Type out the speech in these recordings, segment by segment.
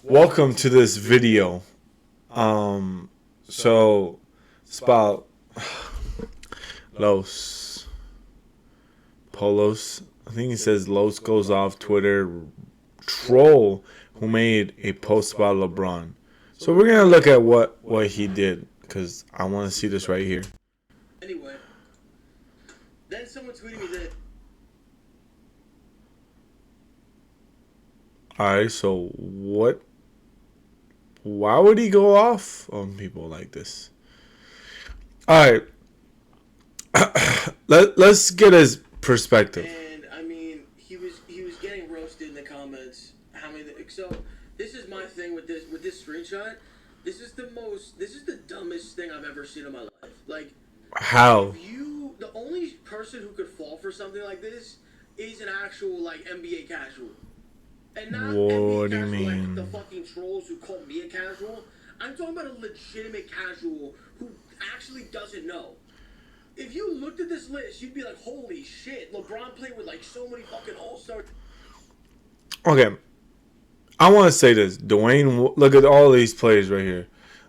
Welcome to this video. So it's about Los Polos. I think he says Los goes off Twitter troll who made a post about LeBron. So we're gonna look at what he did because I want to see this right here. Anyway, then someone tweeted me that. All right. So what? Why would he go off on people like this? All right. Let's get his perspective. And I mean, he was getting roasted in the comments. So this is my thing with this screenshot. This is the dumbest thing I've ever seen in my life. Like, How? the only person who could fall for something like this is an actual like NBA casual. And not What NBA do you casual mean? like the fucking trolls who call me a casual. I'm talking about a legitimate casual who actually doesn't know. If you looked at this list, you'd be like, holy shit, LeBron played with like so many fucking all-stars. Okay. I want to say this. Dwayne, look at all these players right here.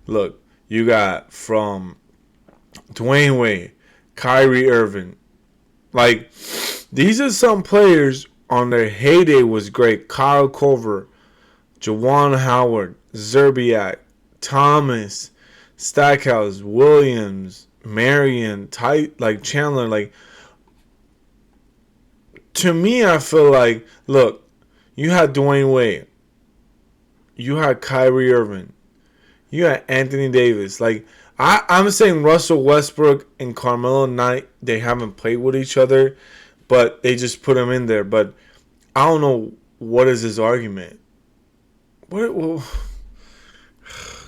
Look, you got from Dwayne Wade, Kyrie Irving. Like, these are some players on their heyday was great. Kyle Korver, Juwan Howard, Zerbiak, Thomas, Stackhouse, Williams, Marion, like Chandler. Like, to me, I feel like, look, you had Dwayne Wade. You had Kyrie Irving. You had Anthony Davis. Like, I'm saying Russell Westbrook and Carmelo Knight, they haven't played with each other, but they just put them in there. But I don't know what is his argument. Well,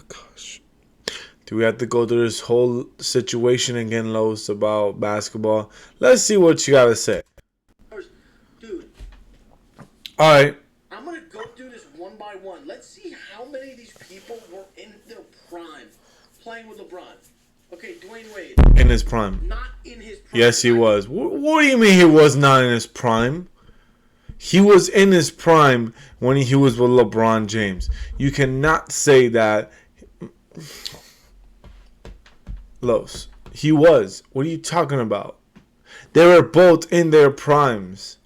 gosh. Do we have to go through this whole situation again, Los, about basketball? Let's see what you got to say. Dude. All right. I'm going to go through this one by one. Let's see how many of these people were in their prime playing with LeBron. Okay, Dwayne Wade. In his prime. Not in his prime. Yes, he was. What do you mean he was not in his prime? He was in his prime when he was with LeBron James. You cannot say that. Los. He was. What are you talking about? They were both in their primes.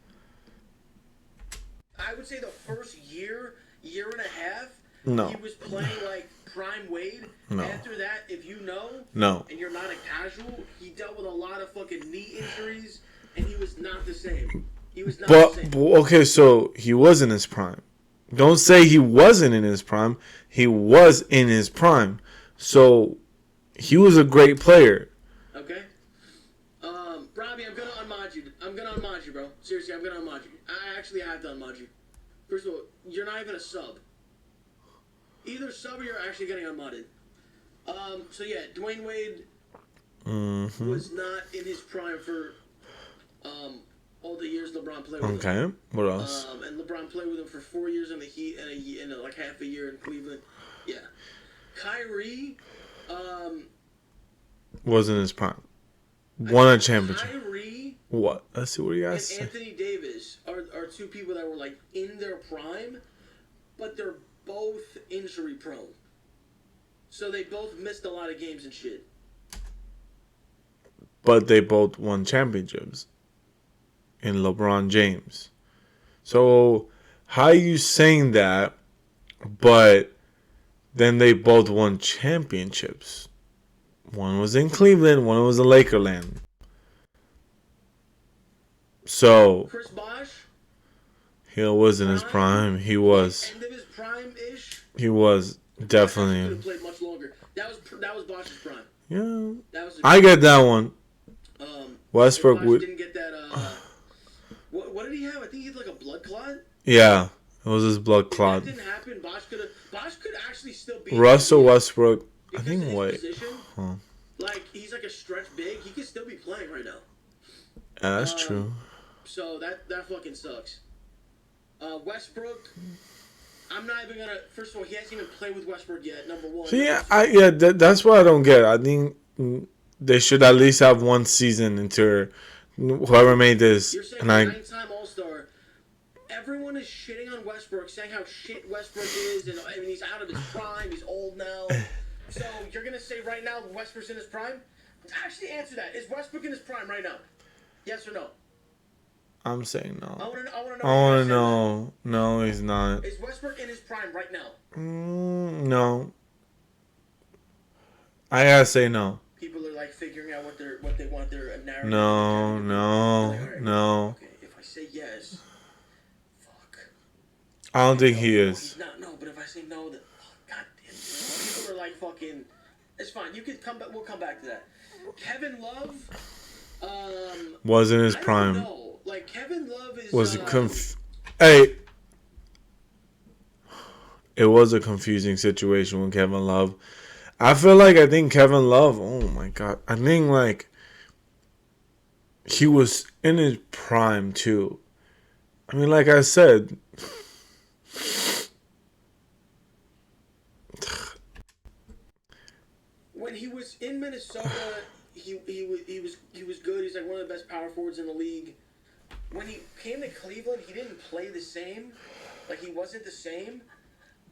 I would say the first year and a half, No. he was playing like prime Wade. No. After that, if you know, No. and you're not a casual, he dealt with a lot of fucking knee injuries, and he was not the same. He was not the same. But okay, so he was in his prime. Don't say he wasn't in his prime. He was in his prime. So he was a great player. Okay. Robbie, I'm gonna unmod you. Bro. Seriously, I'm gonna unmod you. I actually have to unmod you. First of all, you're not even a sub. Either sub or you're actually getting unmodded. So yeah, Dwayne Wade was not in his prime for all the years LeBron played with him. Okay. What else? And LeBron played with him for 4 years in the Heat and like half a year in Cleveland. Yeah. Kyrie, Wasn't his prime. Won a championship. Kyrie What? Let's see what you and guys say. Anthony Davis are two people that were like in their prime, but they're both injury prone. So they both missed a lot of games and shit. But they both won championships in LeBron James. So how are you saying that, but then they both won championships? One was in Cleveland, one was in Lakerland. So Chris Bosh, he was in his prime. He was. end of his prime-ish. He was Could definitely. have played much longer. That was Bosh's prime. Yeah. That was. I get that one. Westbrook Bosh would. didn't get that. What did he have? I think he had like a blood clot. Yeah, it was his blood If clot. that didn't happen, Bosh could actually still be. Russell Westbrook. I Because think of his what? position, Huh. like he's like a stretch big. He could still be playing right now. Yeah, that's true. So that fucking sucks. Westbrook. I'm not even gonna. First of all, he hasn't even played with Westbrook yet. Number one. So that's what I don't get. I think they should at least have one season until whoever made this. You're saying And I 9-time All-Star. everyone is shitting on Westbrook, saying how shit Westbrook is, and I mean he's out of his prime, he's old now. So you're gonna say right now Westbrook's in his prime? Actually, answer that. Is Westbrook in his prime right now? Yes or no? I'm saying no. I want to know. I want to know. No, he's not. Is Westbrook in his prime right now? No. I gotta say no. People are like figuring out what they want their narrative. No. Okay, if I say yes, fuck. I don't think he is. He's not. No, but if I say no, then god damn. People are like fucking. It's fine. You could come back. We'll come back to that. Kevin Love. Was in his prime. No, like Kevin Love is. Hey. It was a confusing situation with Kevin Love. I think Kevin Love, oh my God. I think like he was in his prime too. I mean, like I said, when he was in Minnesota, he was good. He's like one of the best power forwards in the league. When he came to Cleveland, he didn't play the same. Like he wasn't the same.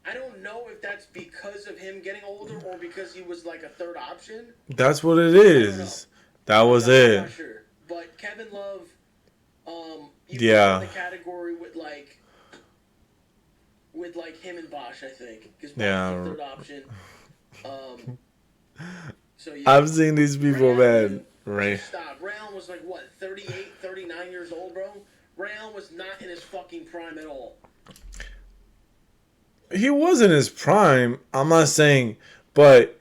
I don't know if that's because of him getting older or because he was like a third option. That's what it is. That was it. I'm not sure. But Kevin Love, you yeah, put in the category with him and Bosch, I think, because Bosch is the third option. So yeah. I've seen these people, man. Right. Stop. Ray Allen was like what, 38, 39 years old, bro. Ray Allen was not in his fucking prime at all. He was in his prime. I'm not saying, but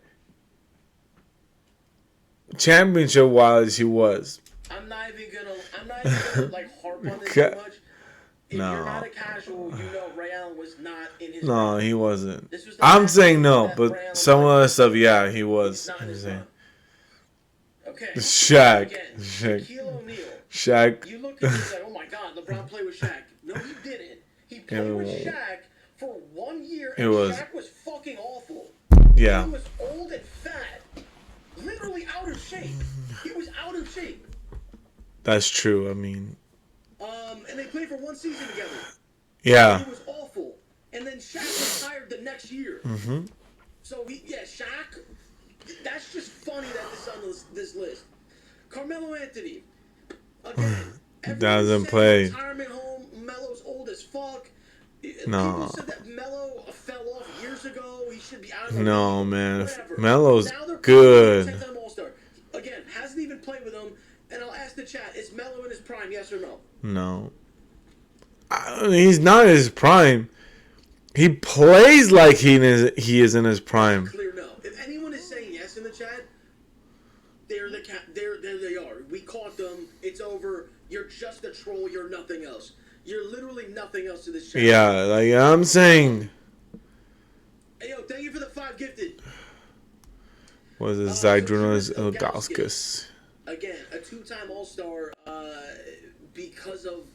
championship wise, he was. I'm not even gonna like harp on this too much. If you're not a casual, you know Ray Allen was not in his prime. He wasn't. I'm saying no, but some of the stuff, yeah, he was. Okay. Shaq. Again, Shaquille O'Neal. Shaq. You look at this like, oh my God, LeBron played with Shaq. No, he didn't. He played with Shaq for 1 year, and Shaq was fucking awful. Yeah. He was old and fat. Literally out of shape. He was out of shape. That's true, I mean. And they played for 1 season together. Yeah. He was awful. And then Shaq retired the next year. Mm-hmm. So, Shaq, that's just funny that this on this list. Carmelo Anthony. Again, doesn't play. Retirement home. Melo's old as fuck. No. People said that Melo fell off years ago. He should be out of the league. Man. Whatever. Melo's good. 10-time All-Star. Again, hasn't even played with him. And I'll ask the chat, is Melo in his prime, yes or no? No. He's not in his prime. He plays like he is in his prime. Clear no. If anyone is saying yes in the chat, there they are. We caught them. It's over. You're just a troll. You're nothing else. You're literally nothing else to this chat. Yeah, like I'm saying. Hey, yo, thank you for the 5 gifted. Was it Zydrunas Ilgauskas? Again, a 2-time All-Star because of,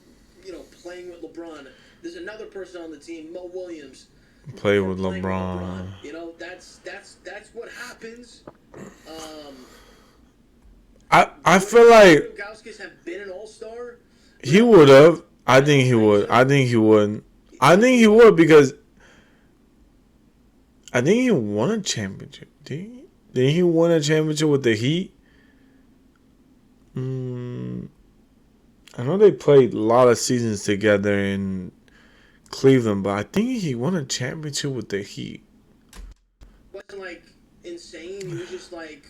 playing with LeBron. There's another person on the team, Mo Williams. Play with LeBron. That's what happens. I feel like Ilgauskas have been an All-Star. He would have. I think he would. I think he would. I think he would because I think he won a championship. Did he win a championship with the Heat? I know they played a lot of seasons together in Cleveland, but I think he won a championship with the Heat. Wasn't like insane. He was just like,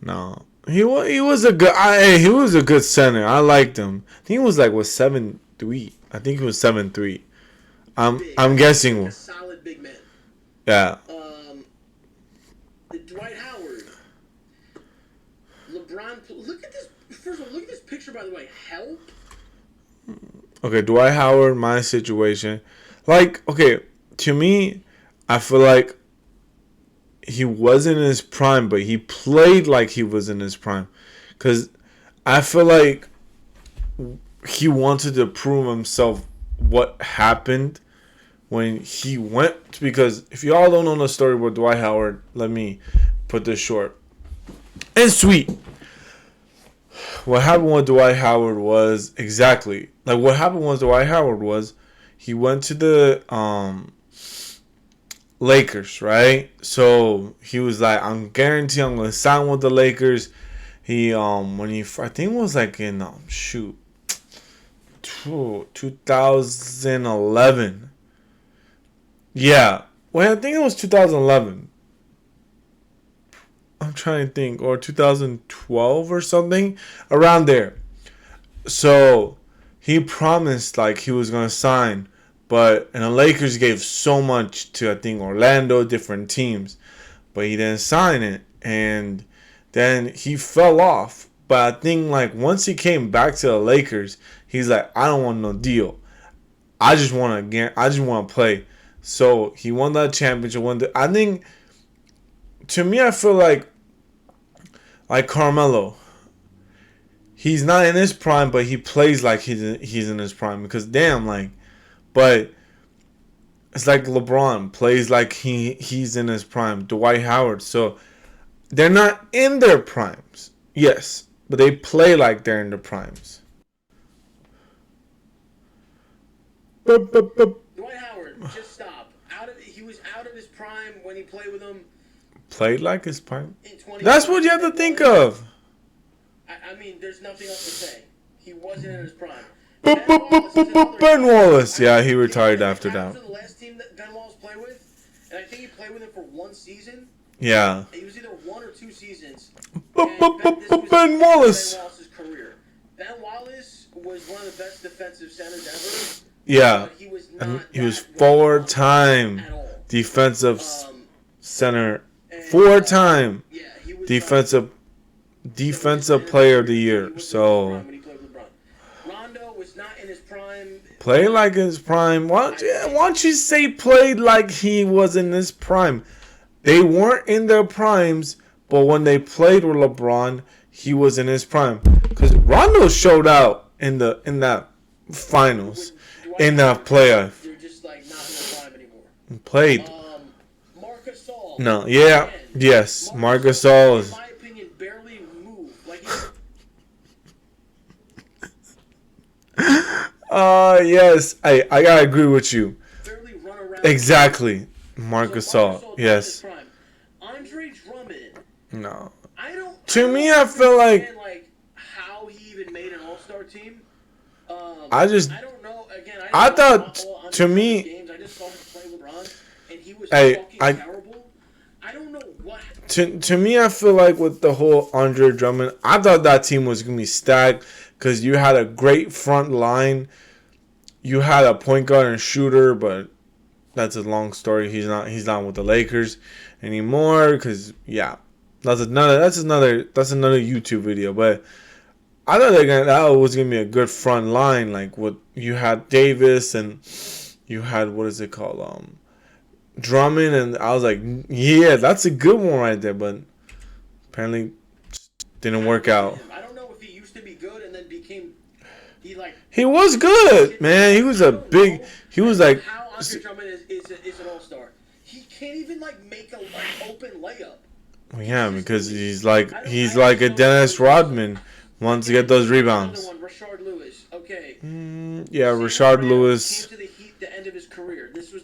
No, he was a good. He was a good center. I liked him. I think he was like 7'3". I think he was 7'3". I'm guessing. Like a solid big man. Yeah. Dwight Howard. LeBron. Look at this. First of all, look at this picture. By the way, help. Okay, Dwight Howard. My situation. Like, okay, to me, I feel like he wasn't in his prime, but he played like he was in his prime. Because I feel like he wanted to prove himself what happened when he went. Because if y'all don't know the story with Dwight Howard, let me put this short and sweet. What happened with Dwight Howard was exactly like what happened with Dwight Howard was he went to the Lakers, right? So he was like, I'm guaranteed I'm gonna sign with the Lakers. He when he I think it was like in 2011. Yeah. Well, I think it was 2011. I'm trying to think, or 2012 or something around there. So he promised like he was gonna sign, and the Lakers gave so much to I think Orlando, different teams, but he didn't sign it, and then he fell off. But I think like once he came back to the Lakers, he's like, I don't want no deal. I just want to play. So he won that championship. I think to me, I feel like Carmelo. He's not in his prime, but he plays like he's in his prime because damn, like, but it's like LeBron plays like he's in his prime. Dwight Howard. So they're not in their primes, yes, but they play like they're in their primes. Dwight Howard, just stop. He was out of his prime when he played with him. Played like his prime. In That's what you have to think of. I mean, there's nothing else to say. He wasn't in his prime. Ben Wallace. Yeah, he retired after that. The last team that Ben Wallace played with, and I think he played with him for one season. Yeah. It was either 1 or 2 seasons. Ben Wallace. Ben Wallace's career. Ben Wallace was one of the best defensive centers ever. Yeah. He was 4-time defensive center. 4-time defensive player of the year. So Rondo was not in his prime. Play like his prime. Why don't you say played like he was in his prime? They weren't in their primes, but when they played with LeBron, he was in his prime. Because Rondo showed out in that finals, in that playoff. They're just like not in their prime anymore. Played. Marc Gasol. No, yeah, again, yes. Marc Gasol is. In my opinion, barely moved. Like yes, I gotta agree with you. Barely run around. Exactly, Marc Gasol. Yes. Andre Drummond. No. To me, I feel like how he even made an All-Star team. I don't know. Again, I thought to me. Games. I just saw him play LeBron, and he was fucking terrible. I don't know what. To me, I feel like with the whole Andre Drummond, I thought that team was gonna be stacked because you had a great front line. You had a point guard and shooter, but that's a long story. He's not with the Lakers anymore because that's another YouTube video. But I thought that was gonna be a good front line. Like what you had Davis and you had what is it called Drummond, and I was like, yeah, that's a good one right there. But apparently didn't work out. I don't know if he used to be good and then became. He was good, man. He was he was like. How Andre Drummond is an all-star. He can't even make an open layup. Yeah, because he's like a Dennis Rodman. Wants to get those rebounds. Rashard Lewis. Okay. Rashard Lewis. Came to the Heat the end of his career. This was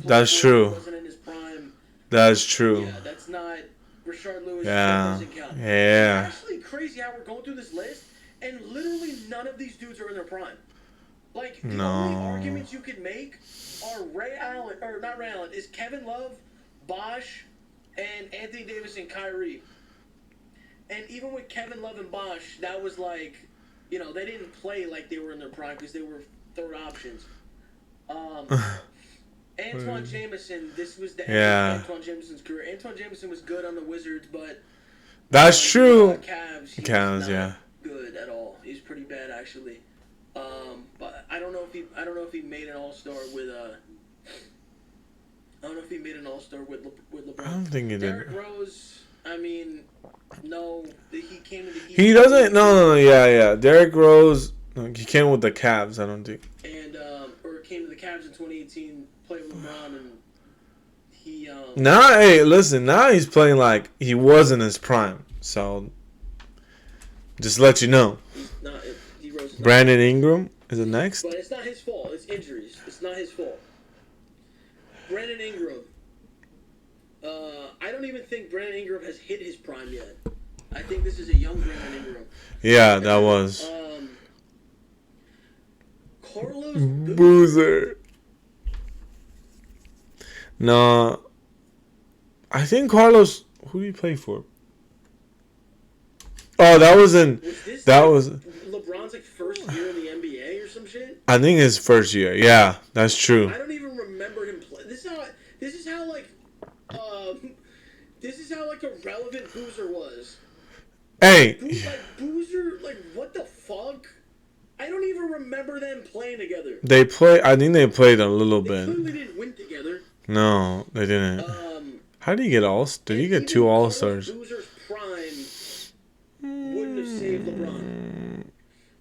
that's true. Wasn't in his prime. That's true. Yeah, that's not Rashard Lewis. Yeah. Doesn't count. Yeah. It's actually crazy how we're going through this list and literally none of these dudes are in their prime. Like the only arguments you could make are is Kevin Love, Bosh, and Anthony Davis and Kyrie. And even with Kevin Love and Bosh, that was they didn't play like they were in their prime because they were third options. Antoine Jameson, this was the end of Antoine Jameson's career. Antoine Jameson was good on the Wizards, but that's true. Cavs, yeah, good at all. He's pretty bad actually. But I don't know if he made an All-Star with LeBron. I don't think he did. Derrick Rose, I mean, no, he came to the Heat. He doesn't. No. Yeah. Derrick Rose, he came with the Cavs. I don't think. And or came to the Cavs in 2018, played with LeBron, and he. Now he's playing like he was in his prime. So, just let you know. He Rose Brandon Ingram. Is it next? But it's not his fault. It's injuries. It's not his fault. Brandon Ingram. I don't even think Brandon Ingram has hit his prime yet. I think this is a young Brandon Ingram. Yeah, that was. Carlos Boozer. No. I think Carlos. Who did he play for? Oh, that was in. That was. LeBron's like first year in the NBA or some shit. I think his first year. Yeah, that's true. I don't even remember him play. This is how like a relevant Boozer was. Hey. Boozer, like what the fuck? I don't even remember them playing together. They play. I think they played a little They bit. clearly didn't win together. No, they didn't. How did he get all? Did he get 2 All-Stars? Boozer's prime wouldn't have saved LeBron.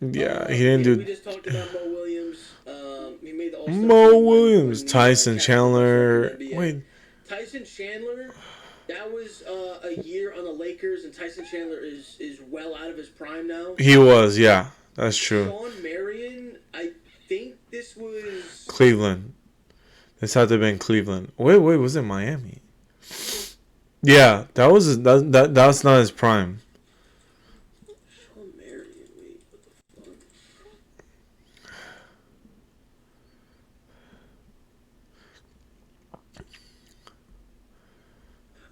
Yeah, he didn't do. We just talked about Mo Williams. He made the All-Star Mo team Williams, when Tyson Chandler. NBA. Wait, Tyson Chandler. That was a year on the Lakers, and Tyson Chandler is well out of his prime now. he was. Yeah, that's true. Sean Marion. I think this was Cleveland. This had to have been Cleveland. Wait, was it Miami? Yeah, that's not his prime. Sean Marion. Wait, what the fuck?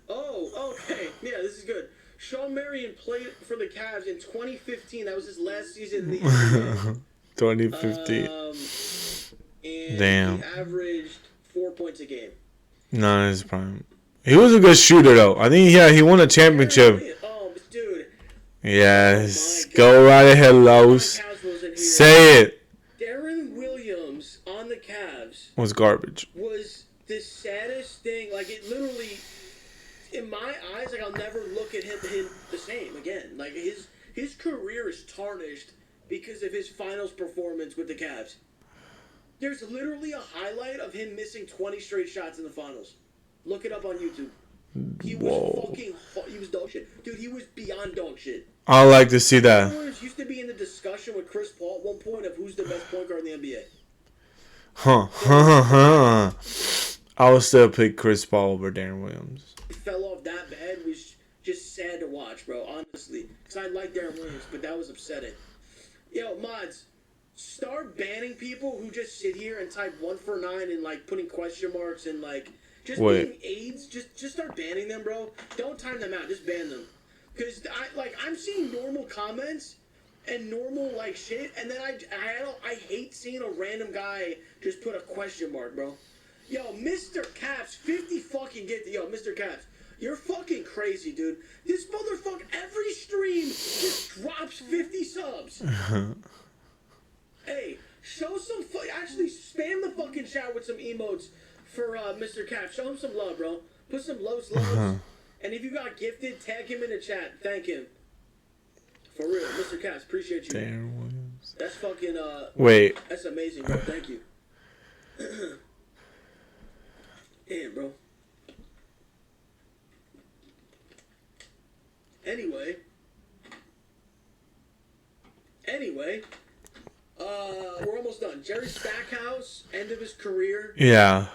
Oh, okay. Yeah, this is good. Sean Marion played for the Cavs in 2015. That was his last season in the NBA. 2015. And Damn. he averaged 4 points a game. Not his prime. He was a good shooter though. I think he won a championship. Oh, dude. Yes. Oh Go right ahead, Los. Say it. Darren Williams on the Cavs Was garbage. was the saddest thing. Like, it literally, in my eyes, like, I'll never look at him the same again. Like, his career is tarnished because of his finals performance with the Cavs. There's literally a highlight of him missing 20 straight shots in the finals. Look it up on YouTube. He was he was dog shit. Dude, he was beyond dog shit. I like to see that. Williams used to be in the discussion with Chris Paul at one point of who's the best point guard in the NBA. I would still pick Chris Paul over Darren Williams. He fell off that bad was just sad to watch, bro, honestly. Because I like Darren Williams, but that was upsetting. Yo, mods, start banning people who just sit here and type 1 for 9 and, like, putting question marks and, like, just being AIDS. Just start banning them, bro. Don't time them out. Just ban them. Because, I'm seeing normal comments and normal, like, shit, and then I hate seeing a random guy just put a question mark, bro. Yo, Mr. Caps, 50 fucking Yo, Mr. Caps, you're fucking crazy, dude. This motherfucker, every stream just drops 50 subs. Hey, show some actually spam the fucking chat with some emotes for Mr. Caps. Show him some love, bro. Put some loves. And if you got gifted, tag him in the chat. Thank him. For real, Mr. Caps, appreciate you. Darren Williams. That's fucking Wait. That's amazing, bro. Thank you. Damn, bro. Anyway, we're almost done. Jerry Stackhouse, end of his career. Yeah.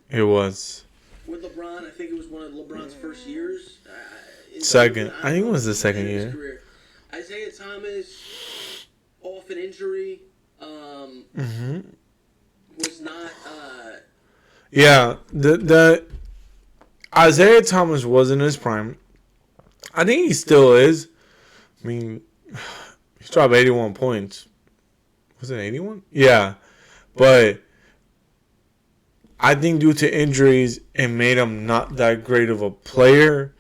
It was. With LeBron, I think it was one of LeBron's first years. Second. I think it was the second year. Career. Isaiah Thomas, off an injury, was not. Yeah, the Isaiah Thomas was in his prime. I think he still is. I mean, he dropped 81 points. Was it 81? Yeah, but I think due to injuries, it made him not that great of a player.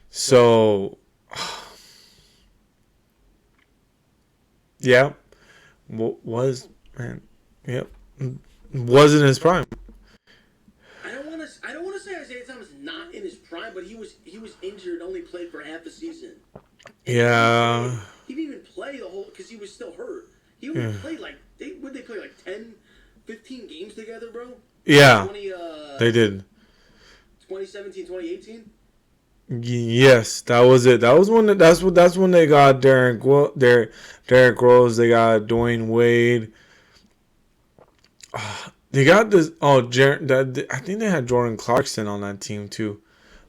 So, yeah, wasn't his prime. I don't want to say Isaiah Thomas not in his prime, but he was injured, only played for half a season. Yeah. He didn't even play the whole because he was still hurt. He only played they play like 10, 15 games together, bro? Yeah. They did. 2017, 2018? Yes, that was it. That's when they got Derrick Rose, they got Dwayne Wade, They got this. Oh, I think they had Jordan Clarkson on that team too.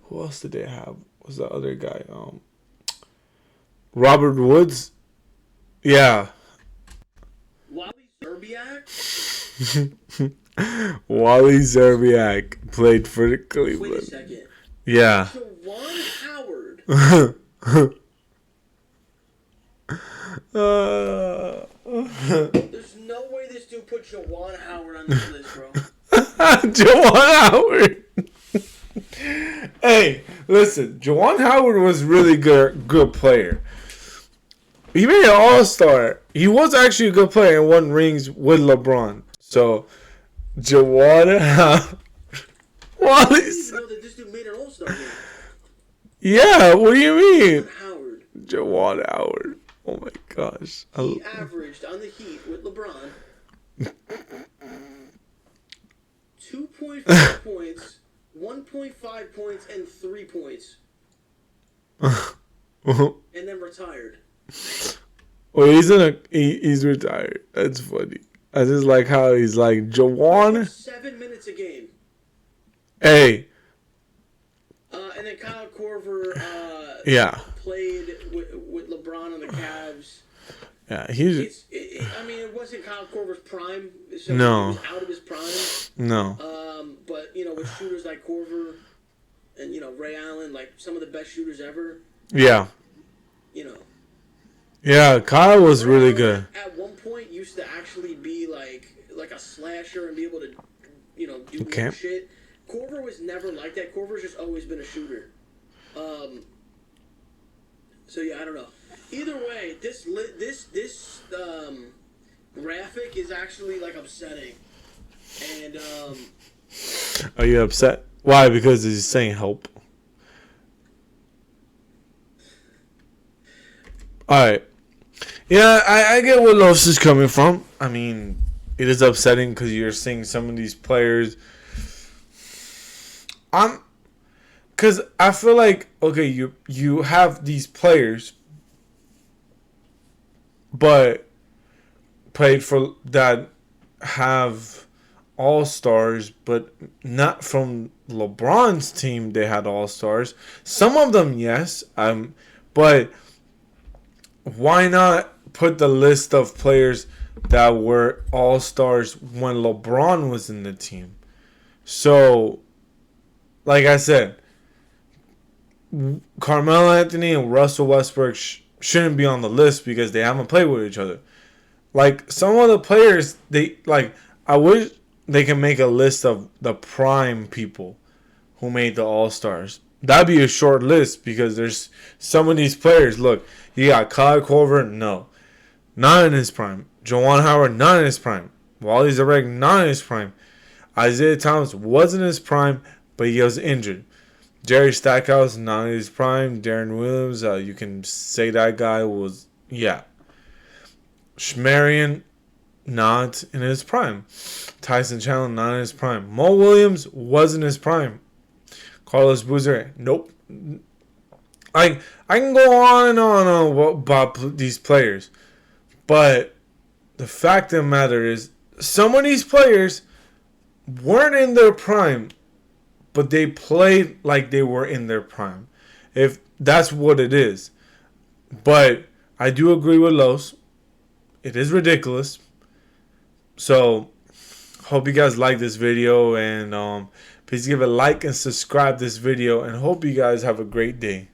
Who else did they have? Was the other guy? Robert Woods. Yeah. Wally Zerbiak? Wally Zerbiak played for the Wait a Cleveland. second. Yeah. Juwan Howard. There's no way this dude put Juwan Howard on this list, bro. Jawan Howard. Hey, listen, Jawan Howard was really good player. He made an All-Star. He was actually a good player and won rings with LeBron. So, Jawan Howard. I didn't even know that this dude made an All-Star game. Yeah, what do you mean? Howard. Jawan Howard. Oh my gosh. He averaged on the Heat with LeBron 2.5 points, 1.5 points, and 3 points. And then retired. Well, he's retired. That's funny. I just like how he's like Jawan. 7 minutes a game. Hey. And then Kyle Korver Yeah. played with LeBron on the Cavs. Yeah, I mean, it wasn't Kyle Korver's prime. So No. He was out of his prime. No. But, with shooters like Korver and, Ray Allen, like some of the best shooters ever. Yeah. You know. Yeah, Kyle was Ray really Allen good. At one point used to actually be like a slasher and be able to, do more shit. Korver was never like that. Korver's just always been a shooter. So yeah, I don't know. Either way, this graphic is actually like upsetting. And Are you upset? Why? Because he's saying help. Alright. Yeah, I get where Los is coming from. I mean, it is upsetting because you're seeing some of these players. Because I feel like, okay, you have these players, but played for that have all-stars, but not from LeBron's team. They had all-stars. Some of them, yes. But why not put the list of players that were all-stars when LeBron was in the team? So, like I said, Carmelo Anthony and Russell Westbrook shouldn't be on the list because they haven't played with each other. Like, some of the players, I wish they can make a list of the prime people who made the All-Stars. That'd be a short list because there's some of these players. Look, you got Kyle Korver, no. Not in his prime. Jawan Howard, not in his prime. Wally Zerbiak, not in his prime. Isaiah Thomas wasn't in his prime, but he was injured. Jerry Stackhouse, not in his prime. Darren Williams, you can say that guy was, yeah. Schmarian, not in his prime. Tyson Chandler, not in his prime. Mo Williams was in his prime. Carlos Boozer, nope. I can go on and on about these players. But the fact of the matter is, some of these players weren't in their prime, but they played like they were in their prime. If that's what it is. But I do agree with Los. It is ridiculous. So, hope you guys like this video. And please give a like and subscribe this video. And hope you guys have a great day.